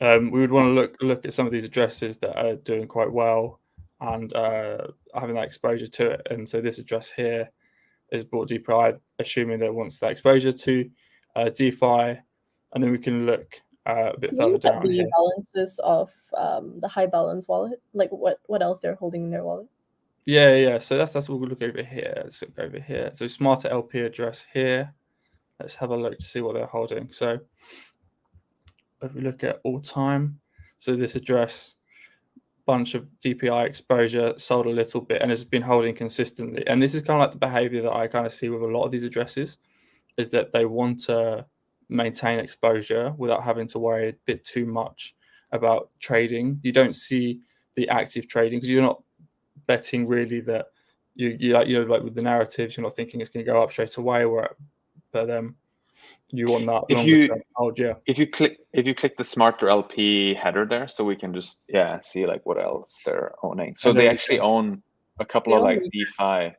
We would want to look at some of these addresses that are doing quite well and having that exposure to it. And so this address here is bought DPI, assuming that it wants that exposure to DeFi, and then we can look a bit further down the here. balances of the high balance wallet, like what else they're holding in their wallet. Yeah. So that's what we'll look over here. Let's look over here. So smarter LP address here. Let's have a look to see what they're holding. So if we look at all time, so this address, bunch of DPI exposure, sold a little bit, and has been holding consistently. And this is kind of like the behavior that I kind of see with a lot of these addresses, is that they want to maintain exposure without having to worry a bit too much about trading. You don't see the active trading because you're not betting really that you like with the narratives, you're not thinking it's going to go up straight away, but you want that longer term hold. Yeah. If you click the smarter LP header there, so we can just see like what else they're owning. So they actually own a couple of like DeFi,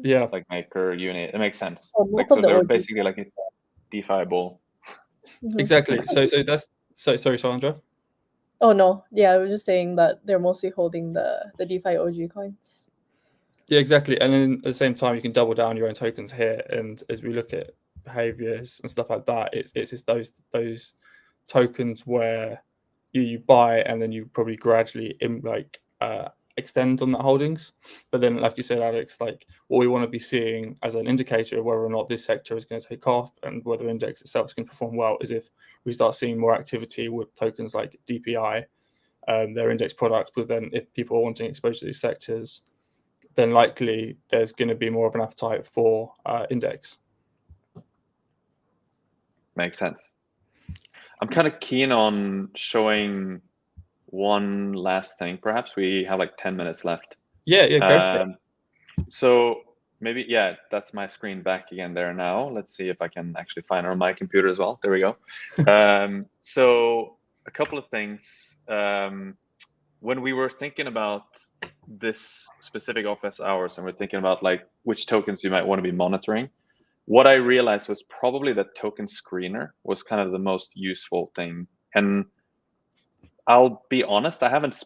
like Maker, Unit. It makes sense. Like so they're basically like a DeFi bull. Exactly. So that's sorry, Sandra. Oh no, yeah, I was just saying that they're mostly holding the DeFi OG coins. Yeah, exactly. And then at the same time, you can double down your own tokens here. And as we look at behaviors and stuff like that, it's just those tokens where you buy and then you probably gradually extend on that holdings. But then, like you said, Alex, like what we want to be seeing as an indicator of whether or not this sector is going to take off and whether index itself is going to perform well is if we start seeing more activity with tokens like DPI, their index products. Because then if people are wanting exposure to these sectors, then likely there's going to be more of an appetite for index. Makes sense. I'm kind of keen on showing one last thing. Perhaps we have like 10 minutes left. Yeah, go for it. So maybe, that's my screen back again there now. Let's see if I can actually find it on my computer as well. There we go. So a couple of things. When we were thinking about this specific office hours and we're thinking about like which tokens you might want to be monitoring, what I realized was probably that token screener was kind of the most useful thing. And I'll be honest, I haven't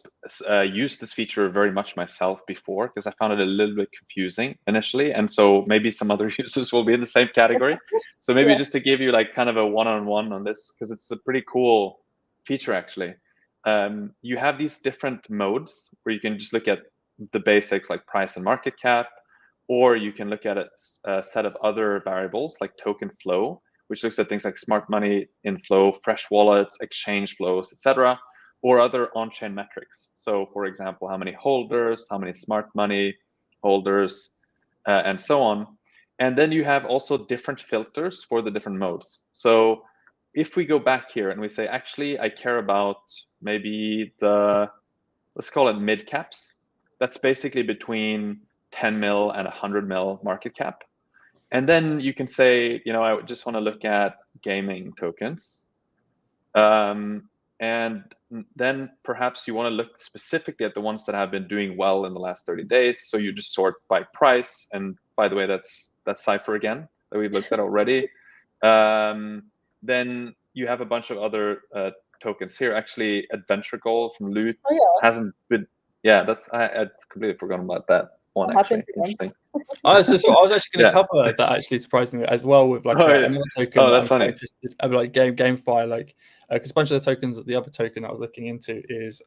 used this feature very much myself before because I found it a little bit confusing initially. And so maybe some other users will be in the same category. So maybe just to give you like kind of a one-on-one on this, because it's a pretty cool feature actually. You have these different modes where you can just look at the basics like price and market cap, or you can look at a set of other variables like token flow, which looks at things like smart money inflow, fresh wallets, exchange flows, etc., or other on-chain metrics. So for example, how many holders, how many smart money holders, and so on. And then you have also different filters for the different modes. So if we go back here and we say, actually, I care about maybe let's call it mid caps. That's basically between 10 mil and 100 mil market cap. And then you can say, I just want to look at gaming tokens. And then perhaps you want to look specifically at the ones that have been doing well in the last 30 days. So you just sort by price. And by the way, that's SIPHER again that we looked at already. Then you have a bunch of other tokens here. Actually, Adventure Goal from Loot hasn't been. Yeah, I completely forgotten about that one. Actually, interesting. I was actually going to cover that, actually, surprisingly, as well, with like another token. Oh, that's funny. Interested, like GameFi, like because a bunch of the tokens, the other token I was looking into is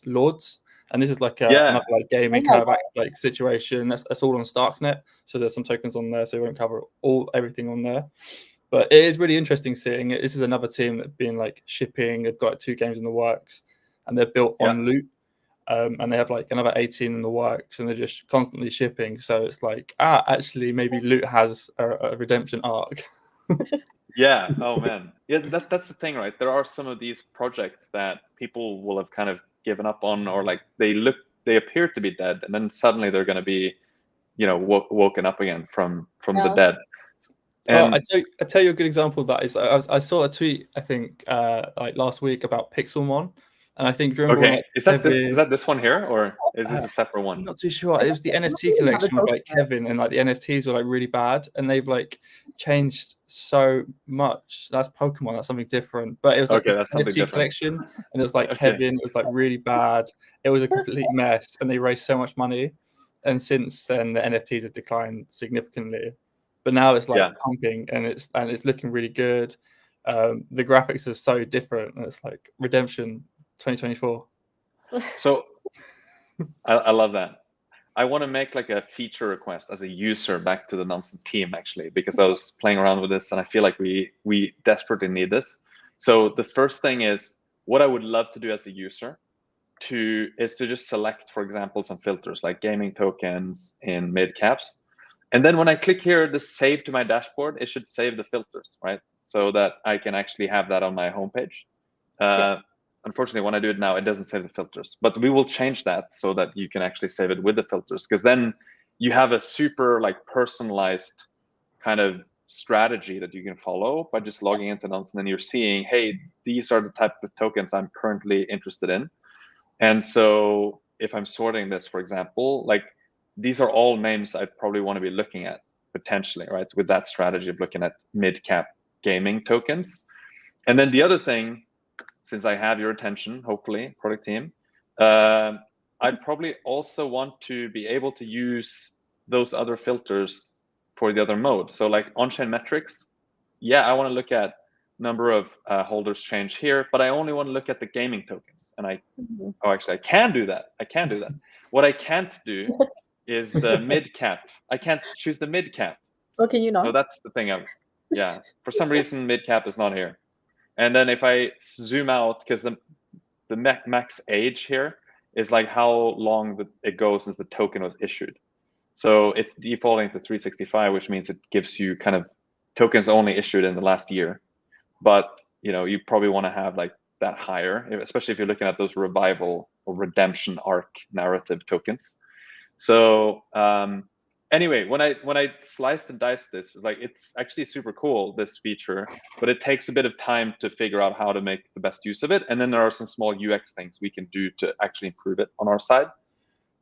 Lords, and this is like another like gaming kind of like situation. That's all on Starknet, so there's some tokens on there, so we won't cover everything on there. But it is really interesting seeing it. This is another team that's been like shipping. They've got like 2 games in the works, and they're built on Loot. And they have like another 18 in the works, and they're just constantly shipping. So it's like, actually, maybe Loot has a redemption arc. Yeah. Oh man. Yeah. That's the thing, right? There are some of these projects that people will have kind of given up on, or like they appear to be dead, and then suddenly they're going to be, woken up again from the dead. And I tell you a good example of that is I saw a tweet, I think like last week, about Pixelmon. And I think, do you remember when, like, is that this one here, or is this a separate one? I'm not too sure. It was the NFT collection with like Kevin, and like the NFTs were like really bad, and they've like changed so much. That's Pokemon. That's something different. But it was like this NFT collection, and it was like Kevin. It was like really bad. It was a complete mess, and they raised so much money. And since then, the NFTs have declined significantly. But now it's like pumping, and it's looking really good. The graphics are so different, and it's like redemption 2024. So I love that. I want to make like a feature request as a user back to the Nansen team, actually, because I was playing around with this and I feel like we desperately need this. So the first thing is, what I would love to do as a user is to just select, for example, some filters like gaming tokens in mid caps. And then when I click here, the save to my dashboard, it should save the filters, right? So that I can actually have that on my homepage. Unfortunately, when I do it now, it doesn't save the filters, but we will change that so that you can actually save it with the filters, because then you have a super like personalized kind of strategy that you can follow by just logging into Nansen, and you're seeing, hey, these are the type of tokens I'm currently interested in. And so if I'm sorting this, for example, like these are all names I'd probably want to be looking at potentially, right? With that strategy of looking at mid-cap gaming tokens. And then the other thing, since I have your attention, hopefully, product team, I'd probably also want to be able to use those other filters for the other modes. So like on-chain metrics, I want to look at number of holders change here, but I only want to look at the gaming tokens. And I can do that. What I can't do is the mid cap. I can't choose the mid cap. Oh, can you not? So that's the thing. For some reason, mid cap is not here. And then if I zoom out, because the max age here is like how long it goes since the token was issued. So it's defaulting to 365, which means it gives you kind of tokens only issued in the last year. But you probably want to have like that higher, especially if you're looking at those revival or redemption arc narrative tokens. So anyway, when I sliced and diced this, like it's actually super cool, this feature, but it takes a bit of time to figure out how to make the best use of it. And then there are some small UX things we can do to actually improve it on our side.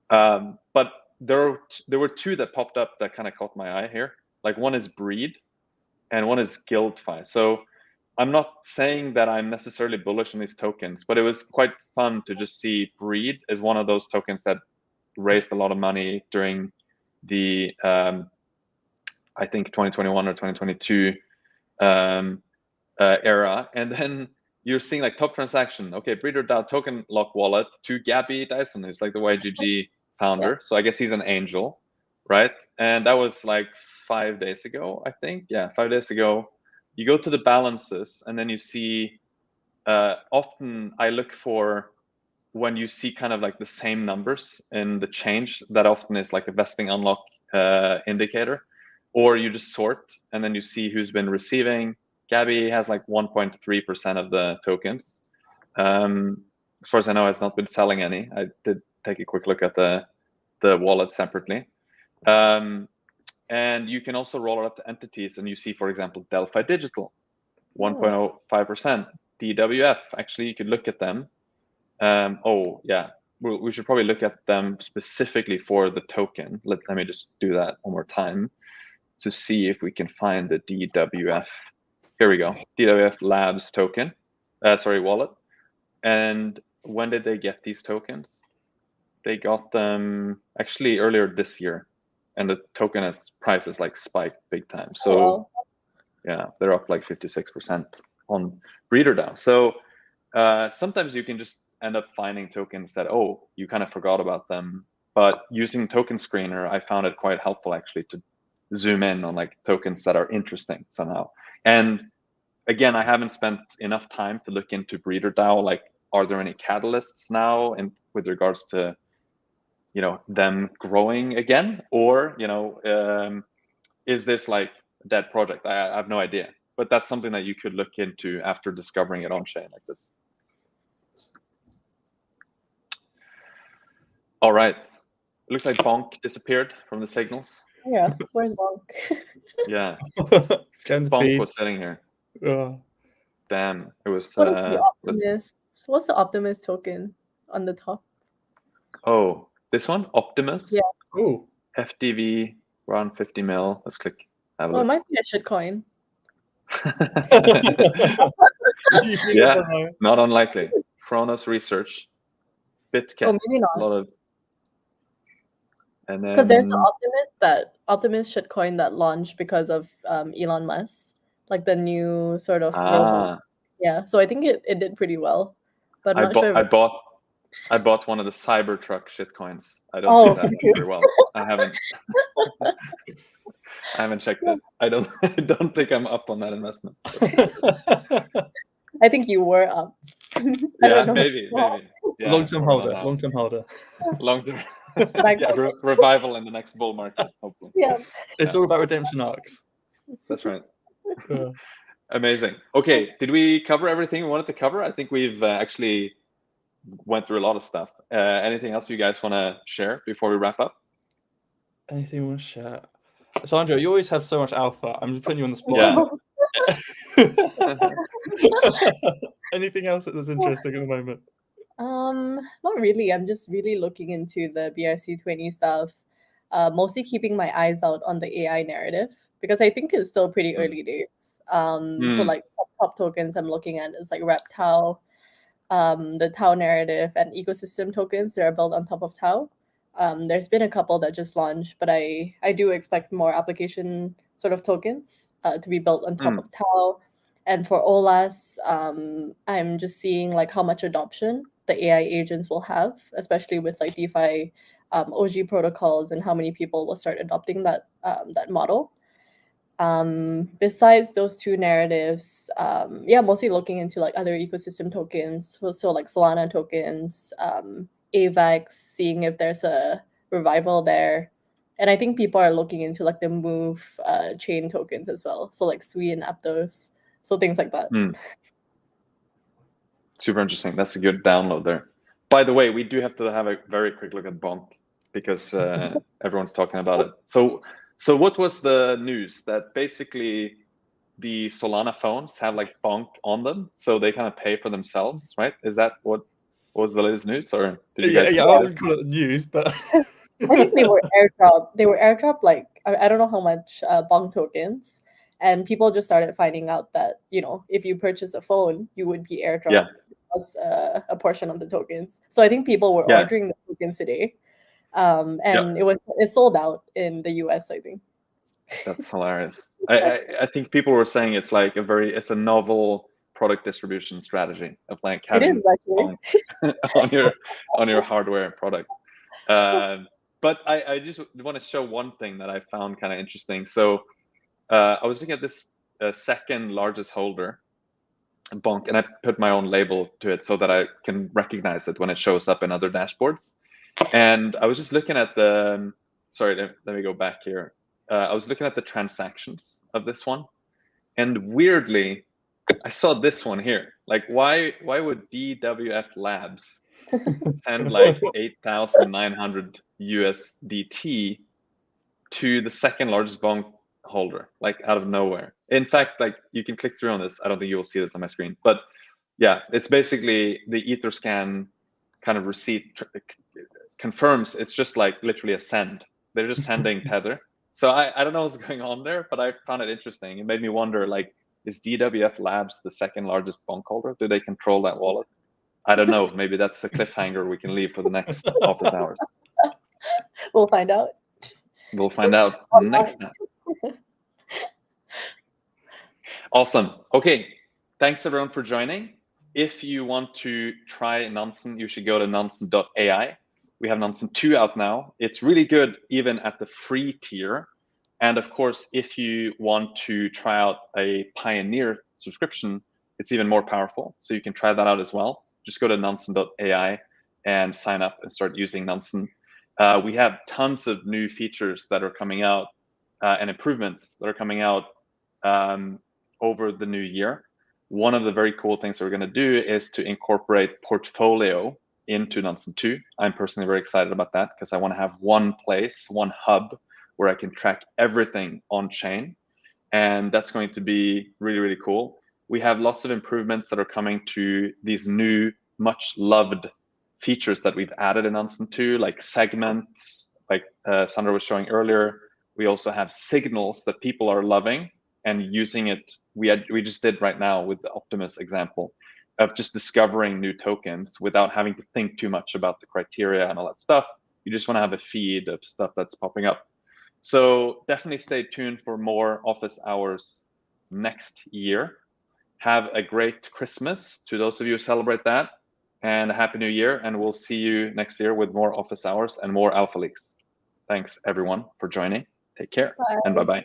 But there were 2 that popped up that kind of caught my eye here. Like one is Breed and one is Guildfy. So I'm not saying that I'm necessarily bullish on these tokens, but it was quite fun to just see Breed as one of those tokens that raised a lot of money during the I think 2021 or 2022 era. And then you're seeing like top transaction, okay, Breeder DAO token lock wallet to Gabby Dyson, who's like the YGG founder. So I guess he's an angel, right? And that was like 5 days ago, I think. 5 days ago. You go to the balances, and then you see often I look for when you see kind of like the same numbers in the change, that often is like a vesting unlock indicator, or you just sort and then you see who's been receiving. Gabby has like 1.3% of the tokens. As far as I know, has not been selling any. I did take a quick look at the wallet separately. And you can also roll it up to entities, and you see, for example, Delphi Digital, 1.05%. DWF, actually, you could look at them. Oh yeah, we should probably look at them specifically for the token. Let me just do that one more time to see if we can find the DWF. Here we go, DWF Labs token, wallet. And when did they get these tokens? They got them actually earlier this year, and the token price is like spiked big time. So wow. yeah, they're up like 56% on BreederDAO. So sometimes you can just end up finding tokens that, oh, you kind of forgot about them. But using Token Screener, I found it quite helpful actually to zoom in on like tokens that are interesting somehow. And again, I haven't spent enough time to look into BreederDAO. Like, are there any catalysts now and with regards to, you know, them growing again, or, you know, is this like a dead project? I have no idea, but that's something that you could look into after discovering it on chain like this. All right, it looks like BONK disappeared from the signals. Yeah, where's BONK? Yeah, Scan the BONK feed. was sitting here. Oh. Damn, it was. What is the Optimus? What's the Optimus token on the top? Oh, this one, Optimus. Yeah. Oh. FDV around 50 mil. Let's click. Have a Oh, it look. might be a shitcoin. Yeah, not unlikely. Chronos Research, BitCat, Oh, maybe a not. lot of, and then Because there's an Optimus shitcoin that launched because of Elon Musk, like the new sort of robot. Yeah, so I think it did pretty well, but I'm not sure. I bought one of the Cybertruck shitcoins. I don't think that went very well. I haven't checked it. I don't think I'm up on that investment. I think you were up. Yeah, maybe. Yeah, Long-term holder. Long-term holder. Long-term. Yeah, revival in the next bull market, hopefully. Yeah. It's all about redemption arcs. That's right. Amazing. Okay, did we cover everything we wanted to cover? I think we've actually went through a lot of stuff. Anything else you guys want to share before we wrap up? Anything you want to share? Sandra, you always have so much alpha. I'm just putting you on the spot. Yeah. Anything else that's interesting at the moment? Not really. I'm just really looking into the BRC20 stuff. Mostly keeping my eyes out on the AI narrative because I think it's still pretty early days. So like some top tokens I'm looking at is like RepTau, the Tau narrative, and ecosystem tokens that are built on top of Tau. There's been a couple that just launched, but I do expect more application sort of tokens to be built on top of Tau. And for OLAS, I'm just seeing like how much adoption the AI agents will have, especially with like DeFi OG protocols, and how many people will start adopting that model. Besides those two narratives, mostly looking into like other ecosystem tokens, so like Solana tokens, AVAX, seeing if there's a revival there. And I think people are looking into like the Move chain tokens as well, so like Sui and Aptos, so things like that. Super interesting. That's a good download there. By the way, we do have to have a very quick look at BONK because everyone's talking about it. So what was the news? That basically the Solana phones have like BONK on them, so they kind of pay for themselves, right? Is that what was the latest news, or did you guys? I wouldn't call it news, but I think they were airdropped. They were airdropped like I don't know how much BONK tokens, and people just started finding out that, you know, if you purchase a phone, you would be airdropped as a portion of the tokens. So I think people were ordering the tokens today, and it sold out in the US, I think. That's hilarious. I think people were saying it's like it's a novel product distribution strategy of like having on your hardware product. But I just want to show one thing that I found kind of interesting. So I was looking at this second largest holder, BONK, and I put my own label to it so that I can recognize it when it shows up in other dashboards. And I was just looking at the, sorry, let me go back here. I was looking at the transactions of this one, and weirdly, I saw this one here. Like, why would DWF Labs send like 8,900 USDT to the second largest BONK holder, like out of nowhere? In fact, like you can click through on this. I don't think you will see this on my screen, but yeah, it's basically the Etherscan kind of receipt confirms it's just like literally a send. They're just sending Tether. So I don't know what's going on there, but I found it interesting. It made me wonder, like, is DWF Labs the second largest BONK holder? Do they control that wallet? I don't know. Maybe that's a cliffhanger we can leave for the next office hours. We'll find out. We'll find out next time. Awesome. Okay. Thanks everyone for joining. If you want to try Nansen, you should go to nansen.ai. We have Nansen 2 out now. It's really good even at the free tier. And of course, if you want to try out a Pioneer subscription, it's even more powerful. So you can try that out as well. Just go to nansen.ai and sign up and start using Nansen. We have tons of new features that are coming out and improvements that are coming out over the new year. One of the very cool things that we're going to do is to incorporate portfolio into Nansen 2. I'm personally very excited about that because I want to have one place, one hub where I can track everything on chain. And that's going to be really, really cool. We have lots of improvements that are coming to these new, much loved features that we've added in Nansen 2, like segments, like Sandra was showing earlier. We also have signals that people are loving and using it. We just did right now with the Optimus example of just discovering new tokens without having to think too much about the criteria and all that stuff. You just want to have a feed of stuff that's popping up. So definitely stay tuned for more office hours next year. Have a great Christmas to those of you who celebrate that, and a happy new year. And we'll see you next year with more office hours and more Alpha Leaks. Thanks everyone for joining. Take care. Bye. And bye-bye.